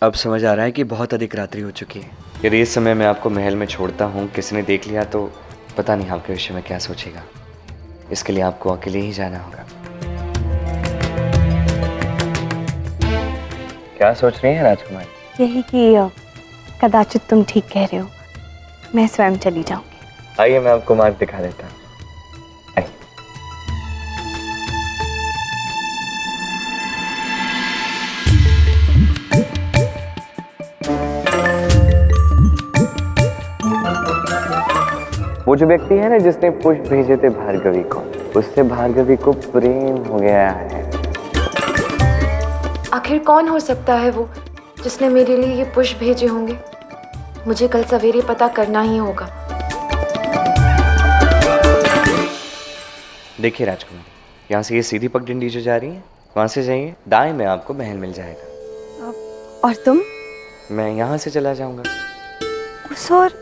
अब समझ आ रहा है कि बहुत अधिक रात्रि हो चुकी है। यदि इस समय मैं आपको महल में छोड़ता हूँ, किसी ने देख लिया तो पता नहीं आपके विषय में क्या सोचेगा। इसके लिए आपको अकेले ही जाना होगा। क्या सोच रही हैं राजकुमारी? यही कि कदाचित तुम ठीक कह रहे हो, मैं स्वयं चली जाऊंगी। आइए, मैं आपको मार्ग दिखा देता हूँ। आइए। वो जो व्यक्ति है ना जिसने पुष्प भेजे थे भार्गवी को, उससे भार्गवी को प्रेम हो गया है। आखिर कौन हो सकता है वो जिसने मेरे लिए ये पुष्प भेजे होंगे? मुझे कल सवेरे पता करना ही होगा। देखिए राजकुमारी, यहाँ से ये सीधी पगडंडी जो जा रही है, वहां से जाइए, दाएं में आपको महल मिल जाएगा। और तुम? मैं यहाँ से चला जाऊंगा। उस ओर?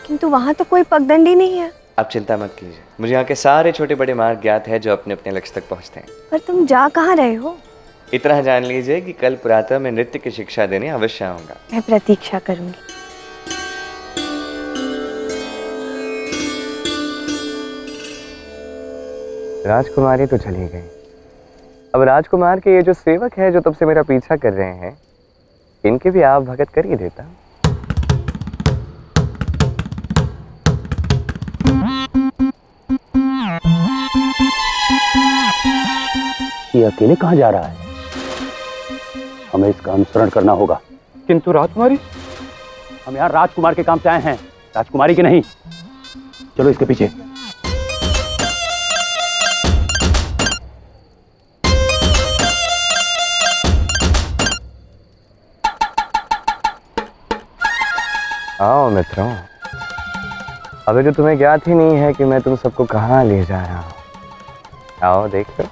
किंतु वहां तो कोई पगडंडी नहीं है। आप चिंता मत कीजिए, मुझे यहाँ के सारे छोटे बड़े मार्ग ज्ञात है जो अपने अपने लक्ष्य तक पहुँचते हैं। पर तुम जा कहाँ रहे हो? इतना जान लीजिए कि कल प्रातः मैं नृत्य की शिक्षा देने अवश्य आऊंगा। मैं प्रतीक्षा करूंगी। राजकुमारी तो चली गई। अब राजकुमार के ये जो सेवक है जो तब से मेरा पीछा कर रहे हैं, इनके भी आप भगत कर ही देता। ये अकेले कहाँ जा रहा है? हमें इसका अनुसरण करना होगा। किंतु राजकुमारी, हम यहाँ राजकुमार के काम से आए हैं, राजकुमारी के नहीं। चलो इसके पीछे। आओ मित्रों, अभी तो तुम्हें ज्ञात ही नहीं है कि मैं तुम सबको कहाँ ले जा रहा हूँ। आओ देख लो।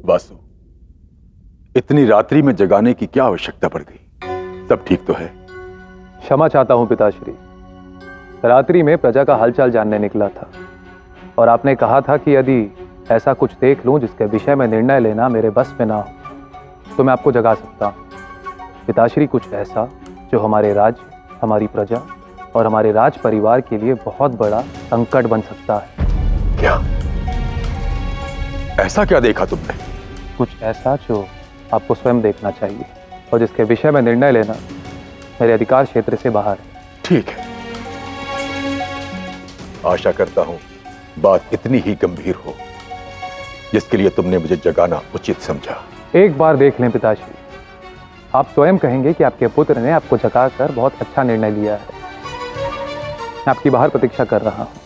वासु, इतनी रात्रि में जगाने की क्या आवश्यकता पड़ गई? सब ठीक तो है? क्षमा चाहता हूं पिताश्री, रात्रि में प्रजा का हालचाल जानने निकला था और आपने कहा था कि यदि ऐसा कुछ देख लूं जिसके विषय में निर्णय लेना मेरे बस में ना हो तो मैं आपको जगा सकता हूं। पिताश्री, कुछ ऐसा जो हमारे राज्य, हमारी प्रजा और हमारे राज परिवार के लिए बहुत बड़ा संकट बन सकता है। क्या? ऐसा क्या देखा तुमने? कुछ ऐसा जो आपको स्वयं देखना चाहिए और जिसके विषय में निर्णय लेना मेरे अधिकार क्षेत्र से बाहर है। ठीक है, आशा करता हूं बात इतनी ही गंभीर हो जिसके लिए तुमने मुझे जगाना उचित समझा। एक बार देख लें पिताश्री, आप स्वयं कहेंगे कि आपके पुत्र ने आपको जगाकर बहुत अच्छा निर्णय लिया है। मैं आपकी बाहर प्रतीक्षा कर रहा हूं।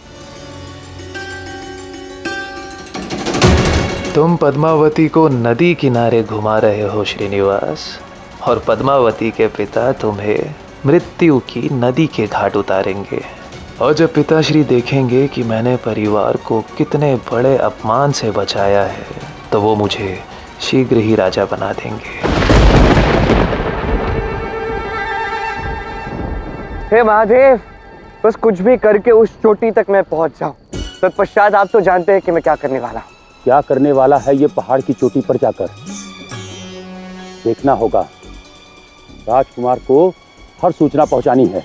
तुम पद्मावती को नदी किनारे घुमा रहे हो श्रीनिवास, और पद्मावती के पिता तुम्हें मृत्यु की नदी के घाट उतारेंगे। और जब पिताश्री देखेंगे कि मैंने परिवार को कितने बड़े अपमान से बचाया है तो वो मुझे शीघ्र ही राजा बना देंगे। हे महादेव, बस कुछ भी करके उस चोटी तक मैं पहुंच जाऊं। तत्पश्चात आप तो जानते हैं कि मैं क्या करने वाला हूं। क्या करने वाला है ये पहाड़ की चोटी पर जाकर देखना होगा। राजकुमार को हर सूचना पहुंचानी है।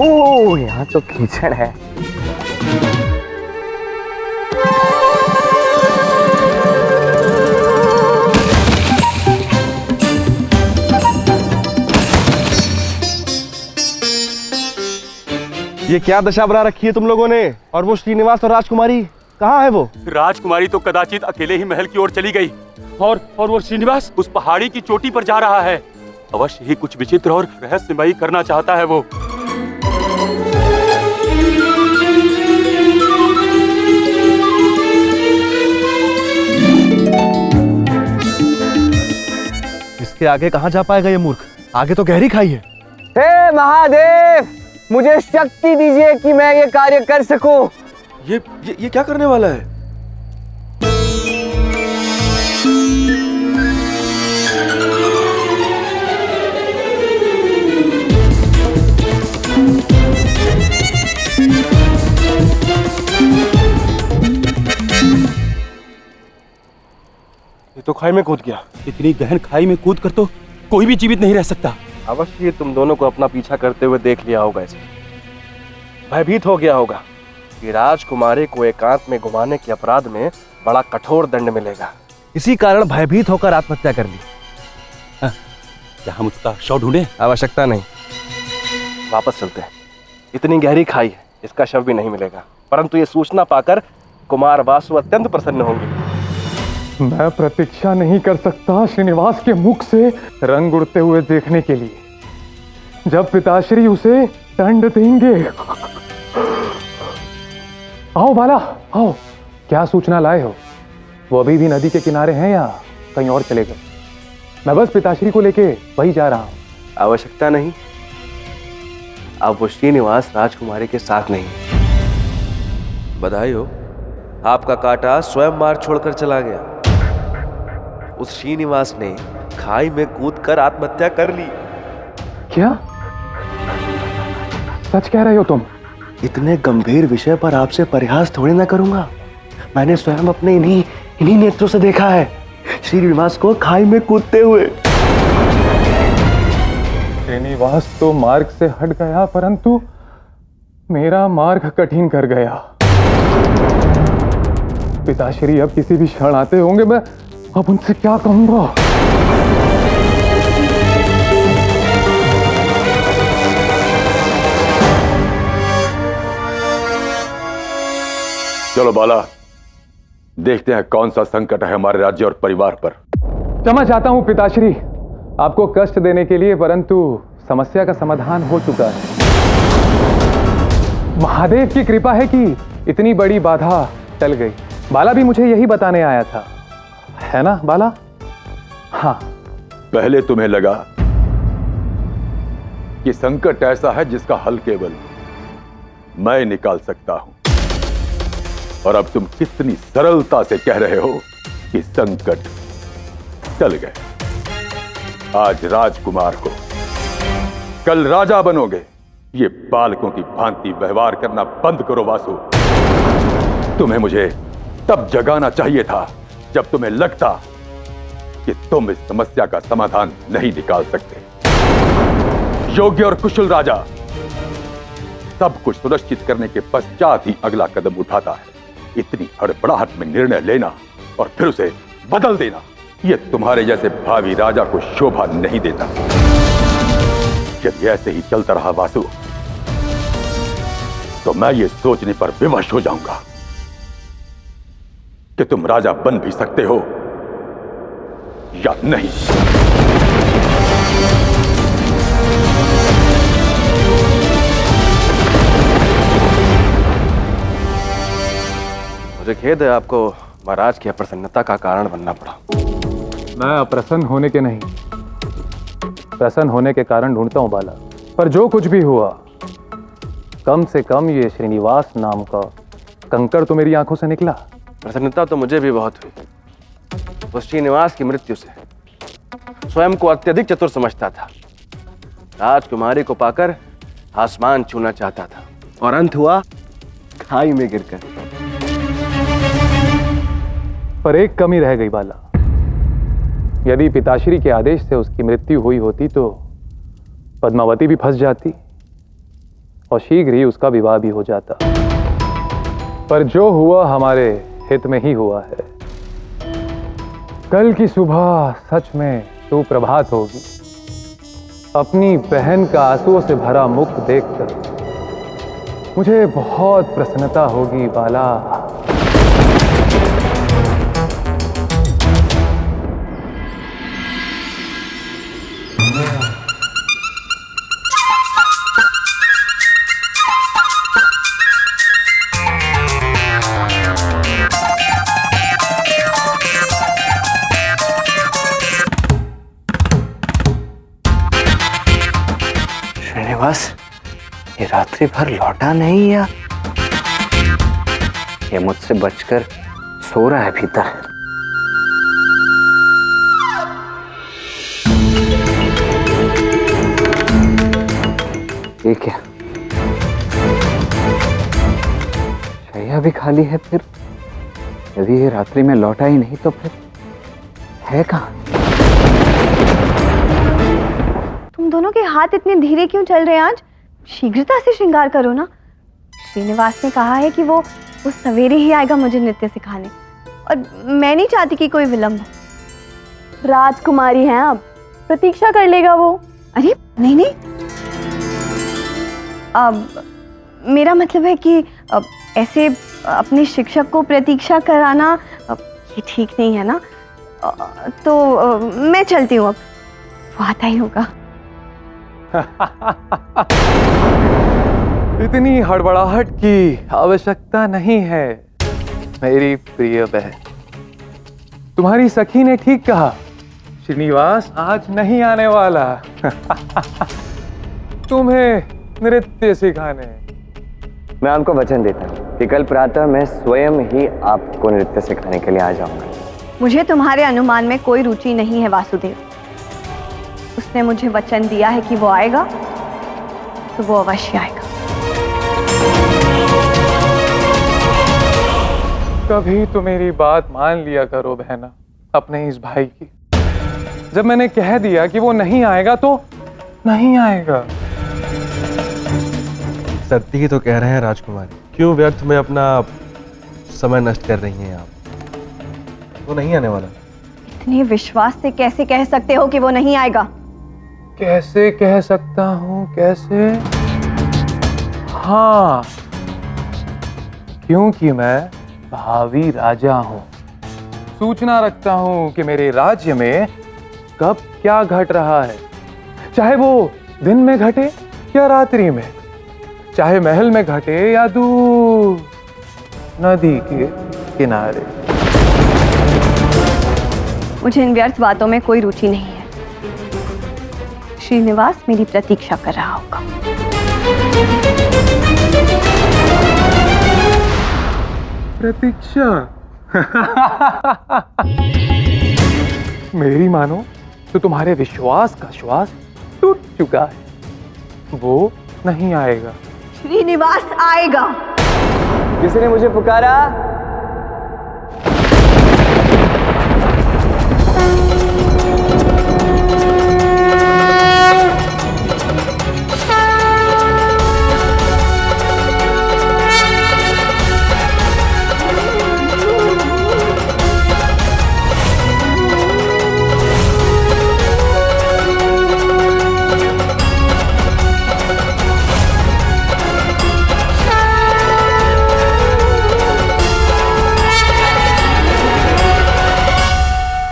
ओह, यहाँ तो कीचड़ है। ये क्या दशा बना रखी है तुम लोगों ने? और वो श्रीनिवास और राजकुमारी कहाँ है वो? राजकुमारी तो कदाचित अकेले ही महल की ओर चली गई और वो श्रीनिवास उस पहाड़ी की चोटी पर जा रहा है। अवश्य ही कुछ विचित्र और रहस्यमयी करना चाहता है वो। इसके आगे कहाँ जा पाएगा ये मूर्ख? आगे तो गहरी खाई है। हे महादेव, मुझे शक्ति दीजिए कि मैं ये कार्य कर सकूं। ये क्या करने वाला है? ये तो खाई में कूद गया। इतनी गहन खाई में कूद कर तो कोई भी जीवित नहीं रह सकता। अवश्य तुम दोनों को अपना पीछा करते हुए देख लिया होगा। इसे भयभीत हो गया होगा कि राजकुमारी को एकांत में घुमाने के अपराध में बड़ा कठोर दंड मिलेगा। इसी कारण भयभीत होकर आत्महत्या कर ली। क्या हम उसका शव ढूंढें? आवश्यकता नहीं, वापस चलते हैं। इतनी गहरी खाई है, इसका शव भी नहीं मिलेगा। परंतु ये सूचना पाकर कुमार वासु अत्यंत प्रसन्न होंगे। मैं प्रतीक्षा नहीं कर सकता श्रीनिवास के मुख से रंग उड़ते हुए देखने के लिए, जब पिताश्री उसे दंड देंगे। आओ बाला, आओ। क्या सूचना लाए हो? वो अभी भी नदी के किनारे हैं या कहीं और चले गए? मैं बस पिताश्री को लेके वही जा रहा हूं। आवश्यकता नहीं, अब वो श्रीनिवास राजकुमारी के साथ नहीं। बधाई हो, आपका कांटा स्वयं मार्ग छोड़कर चला गया। उस श्रीनिवास ने खाई में कूदकर आत्महत्या कर ली। क्या सच कह रहे हो तुम? इतने गंभीर विषय पर आपसे परिहास थोड़ी ना करूंगा। मैंने स्वयं अपने इन्हीं नेत्रों से देखा है श्रीनिवास को खाई में कूदते हुए। श्रीनिवास तो मार्ग से हट गया, परंतु मेरा मार्ग कठिन कर गया। पिताश्री अब किसी भी क्षण आते होंगे। मैं अब उनसे क्या कहूंगा? चलो बाला, देखते हैं कौन सा संकट है हमारे राज्य और परिवार पर। क्षमा चाहता हूं पिताश्री आपको कष्ट देने के लिए, परंतु समस्या का समाधान हो चुका है। महादेव की कृपा है कि इतनी बड़ी बाधा टल गई। बाला भी मुझे यही बताने आया था, है ना बाला? हाँ। पहले तुम्हें लगा कि संकट ऐसा है जिसका हल केवल मैं निकाल सकता हूं, और अब तुम कितनी सरलता से कह रहे हो कि संकट टल गए। आज राजकुमार को, कल राजा बनोगे। ये बालकों की भांति व्यवहार करना बंद करो वासु। तुम्हें मुझे तब जगाना चाहिए था जब तुम्हें लगता कि तुम इस समस्या का समाधान नहीं निकाल सकते। योग्य और कुशल राजा सब कुछ सुनिश्चित करने के पश्चात ही अगला कदम उठाता है। इतनी हड़बड़ाहट में निर्णय लेना और फिर उसे बदल देना, यह तुम्हारे जैसे भावी राजा को शोभा नहीं देता। यदि ऐसे ही चलता रहा वासु, तो मैं ये सोचने पर विवश हो जाऊंगा कि तुम राजा बन भी सकते हो या नहीं। मुझे खेद है आपको महाराज की अप्रसन्नता का कारण बनना पड़ा। मैं अप्रसन्न होने के नहीं, प्रसन्न होने के कारण ढूंढता हूं बाला। पर जो कुछ भी हुआ, कम से कम ये श्रीनिवास नाम का कंकड़ तो मेरी आंखों से निकला। प्रसन्नता तो मुझे भी बहुत हुई। उस श्रीनिवास की मृत्यु से स्वयं को अत्यधिक चतुर समझता था। राजकुमारी को पाकर आसमान छूना चाहता था, और अंत हुआ खाई में गिरकर। पर एक कमी रह गई बाला। यदि पिताश्री के आदेश से उसकी मृत्यु हुई होती तो पद्मावती भी फंस जाती और शीघ्र ही उसका विवाह भी हो जाता। पर जो हुआ हमारे हित में ही हुआ है। कल की सुबह सच में सुप्रभात होगी। अपनी बहन का आंसुओं से भरा मुख देखकर मुझे बहुत प्रसन्नता होगी बाला। श्रीनिवास ये रात्रि भर लौटा नहीं या ये मुझसे बचकर सो रहा है भीतर? ये क्या, शैया भी खाली है? फिर यदि ये रात्रि में लौटा ही नहीं तो फिर है कहाँ? तुम दोनों के हाथ इतने धीरे क्यों चल रहे हैं आज? शीघ्रता से श्रृंगार करो ना। श्रीनिवास ने कहा है कि वो सवेरे ही आएगा मुझे नृत्य सिखाने, और मैं नहीं चाहती कि कोई विलंब हो। राजकुमारी हैं आप, प्रतीक्षा कर लेगा वो। अरे नहीं नहीं, अब मेरा मतलब है कि अब ऐसे अपने शिक्षक को प्रतीक्षा कराना ये ठीक नहीं है ना। तो मैं चलती हूँ, अब वो आता ही होगा। इतनी हड़बड़ाहट की आवश्यकता नहीं है मेरी प्रिय बहन। तुम्हारी सखी ने ठीक कहा, श्रीनिवास आज नहीं आने वाला तुम्हें नृत्य सिखाने। मैं आपको वचन देता हूँ कि कल प्रातः मैं स्वयं ही आपको नृत्य सिखाने के लिए आ जाऊंगा। मुझे तुम्हारे अनुमान में कोई रुचि नहीं है वासुदेव। उसने मुझे वचन दिया है कि वो आएगा तो वो अवश्य आएगा। कभी तो मेरी बात मान लिया करो बहना, अपने इस भाई की। जब मैंने कह दिया कि वो नहीं आएगा तो नहीं आएगा। सत्य ही तो कह रहे हैं राजकुमारी, क्यों व्यर्थ में अपना समय नष्ट कर रही हैं आप? वो नहीं आने वाला। इतने विश्वास से कैसे कह सकते हो कि वो नहीं आएगा? कैसे कह सकता हूं, कैसे? हाँ, क्योंकि मैं भावी राजा हूं। सूचना रखता हूं कि मेरे राज्य में कब क्या घट रहा है, चाहे वो दिन में घटे या रात्रि में, चाहे महल में घटे या दूर नदी के किनारे। मुझे इन व्यर्थ बातों में कोई रुचि नहीं है। श्रीनिवास मेरी प्रतीक्षा कर रहा होगा। प्रतीक्षा? मेरी मानो तो तुम्हारे विश्वास का श्वास टूट चुका है। वो नहीं आएगा। श्रीनिवास आएगा। किसी ने मुझे पुकारा?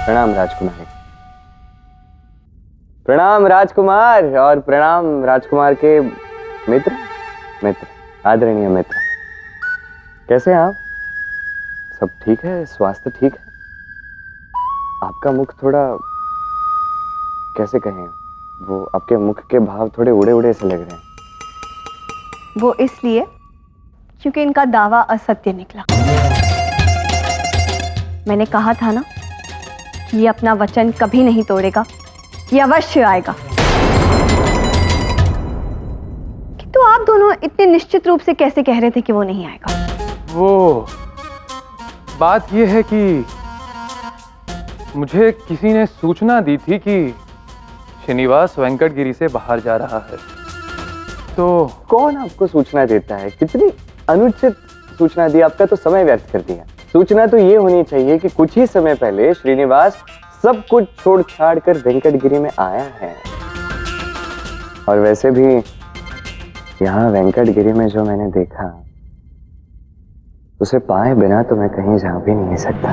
प्रणाम राजकुमारी। प्रणाम राजकुमार, और प्रणाम राजकुमार के मित्र आदरणीय मित्र। कैसे हैं आप? सब ठीक है? स्वास्थ्य ठीक है? आपका मुख थोड़ा, कैसे कहें, वो आपके मुख के भाव थोड़े उड़े उड़े से लग रहे हैं। वो इसलिए क्योंकि इनका दावा असत्य निकला। मैंने कहा था ना, ये अपना वचन कभी नहीं तोड़ेगा, ये अवश्य आएगा। किंतु आप दोनों इतने निश्चित रूप से कैसे कह रहे थे कि वो नहीं आएगा? वो बात ये है कि मुझे किसी ने सूचना दी थी कि श्रीनिवास वेंकटगिरी से बाहर जा रहा है। तो कौन आपको सूचना देता है? कितनी अनुचित सूचना दी, आपका तो समय व्यर्थ कर दिया। सूचना तो ये होनी चाहिए कि कुछ ही समय पहले श्रीनिवास सब कुछ छोड़ छाड़ कर वेंकटगिरी में आया है। और वैसे भी यहाँ वेंकटगिरी में जो मैंने देखा, उसे पाए बिना तो मैं कहीं जा भी नहीं सकता।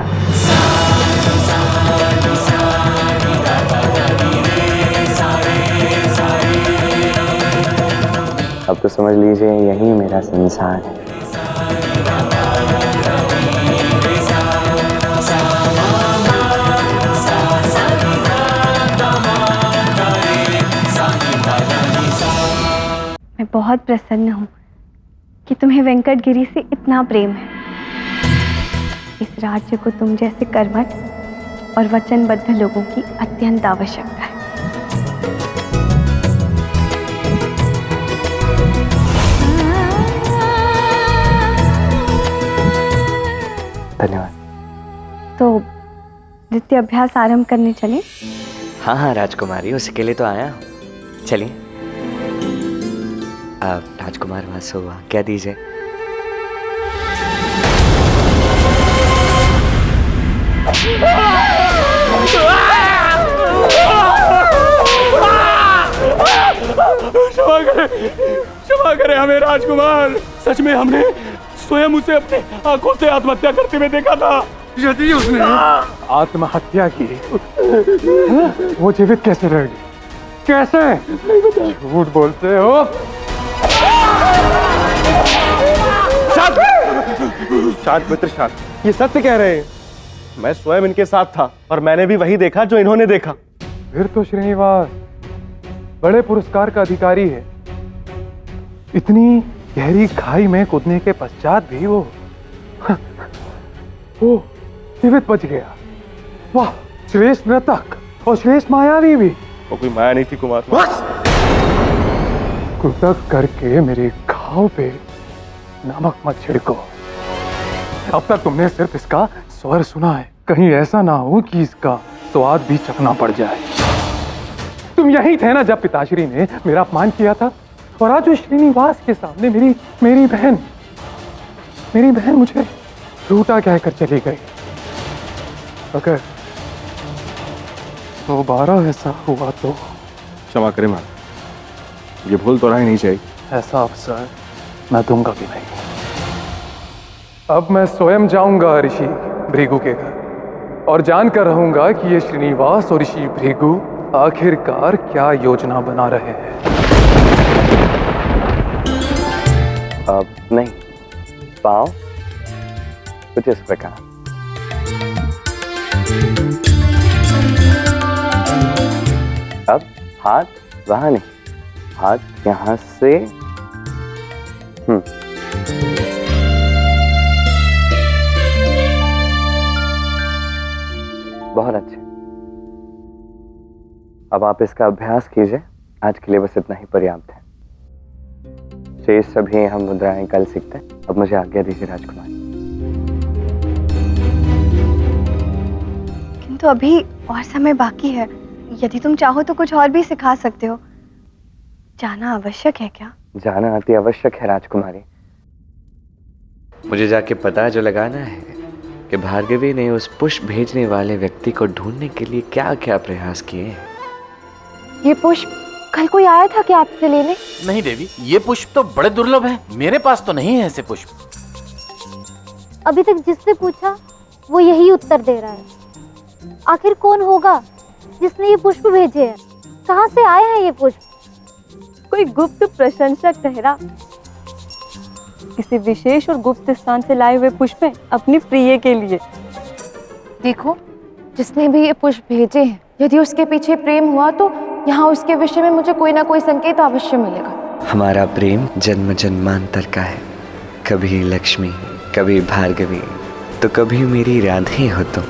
अब तो समझ लीजिए यही मेरा संसार है। बहुत प्रसन्न हूँ कि तुम्हें वेंकटगिरी से इतना प्रेम है। इस राज्य को तुम जैसे कर्मठ और वचनबद्ध लोगों की अत्यंत आवश्यकता है। धन्यवाद। तो नृत्य अभ्यास आरंभ करने चले? हाँ हाँ राजकुमारी, उसी के लिए तो आया हूँ। चलिए। आप राजकुमार वासु क्या दीजिए। क्षमा करें हमें राजकुमार। सच में हमने स्वयं उसे अपने आंखों से आत्महत्या करते हुए देखा था। यदि उसने आत्महत्या की, वो जीवित कैसे रह गई? कैसे? झूठ बोलते हो। शांत मित्र शांत, ये सत्य कह रहे हैं। मैं स्वयं इनके साथ था और मैंने भी वही देखा जो इन्होंने देखा। फिर तो श्रीनिवास बड़े पुरस्कार का अधिकारी है। इतनी गहरी खाई में कूदने के पश्चात भी वो जीवित बच गया। वाह, श्रेष्ठ नर्तक और श्रेष्ठ मायावी भी। वो कोई माया नहीं थी कुमार। कृतक करके मेरे घाव पे नमक मत छिड़को। अब तक तुमने सिर्फ इसका स्वर सुना है, कहीं ऐसा ना हो कि इसका स्वाद भी चखना पड़ जाए। तुम यही थे ना जब पिताश्री ने मेरा अपमान किया था, और आज उस श्रीनिवास के सामने मेरी बहन मुझे झूठा कहकर चली गई। अगर दोबारा ऐसा हुआ तो क्षमा करें महाराज, ये भूल तो नहीं चाहिए। ऐसा अवसर मैं दूंगा भी नहीं। अब मैं स्वयं जाऊंगा ऋषि भृगु के घर और जानकर रहूंगा कि ये श्रीनिवास और ऋषि भृगु आखिरकार क्या योजना बना रहे हैं। अब नहीं, पाँव कुछ इस प्रकार। अब हाथ वहां नहीं, हाथ यहां से। बहुत अच्छे। अब आप इसका अभ्यास कीजिए। आज के लिए बस इतना ही पर्याप्त है। शेष सभी हम मुद्राएं कल सीखते हैं। अब मुझे आज्ञा दीजिए राजकुमार। किंतु अभी और समय बाकी है। यदि तुम चाहो तो कुछ और भी सिखा सकते हो। जाना आवश्यक है क्या? जाना अति आवश्यक है राजकुमारी। मुझे जाके पता जो लगाना है कि भार्गवी ने उस पुष्प भेजने वाले व्यक्ति को ढूंढने के लिए क्या क्या प्रयास किए हैं। ये पुष्प कल कोई आया था क्या आपसे लेने? नहीं देवी, ये पुष्प तो बड़े दुर्लभ हैं। मेरे पास तो नहीं है ऐसे पुष्प। अभी तक जिससे पूछा वो यही उत्तर दे रहा है। आखिर कौन होगा जिसने ये पुष्प भेजे हैं? कहाँ से आए हैं ये पुष्प? कोई गुप्त प्रशंसक ठहरा। किसी विशेष और गुप्त स्थान से लाए हुए पुष्प हैं अपनी प्रिय के लिए। देखो, जिसने भी ये पुष्प भेजे हैं, यदि उसके पीछे प्रेम हुआ तो यहाँ उसके विषय में मुझे कोई ना कोई संकेत अवश्य मिलेगा। हमारा प्रेम जन्म जन्मांतर का है। कभी लक्ष्मी, कभी भार्गवी, तो कभी मेरी राधे हो तुम।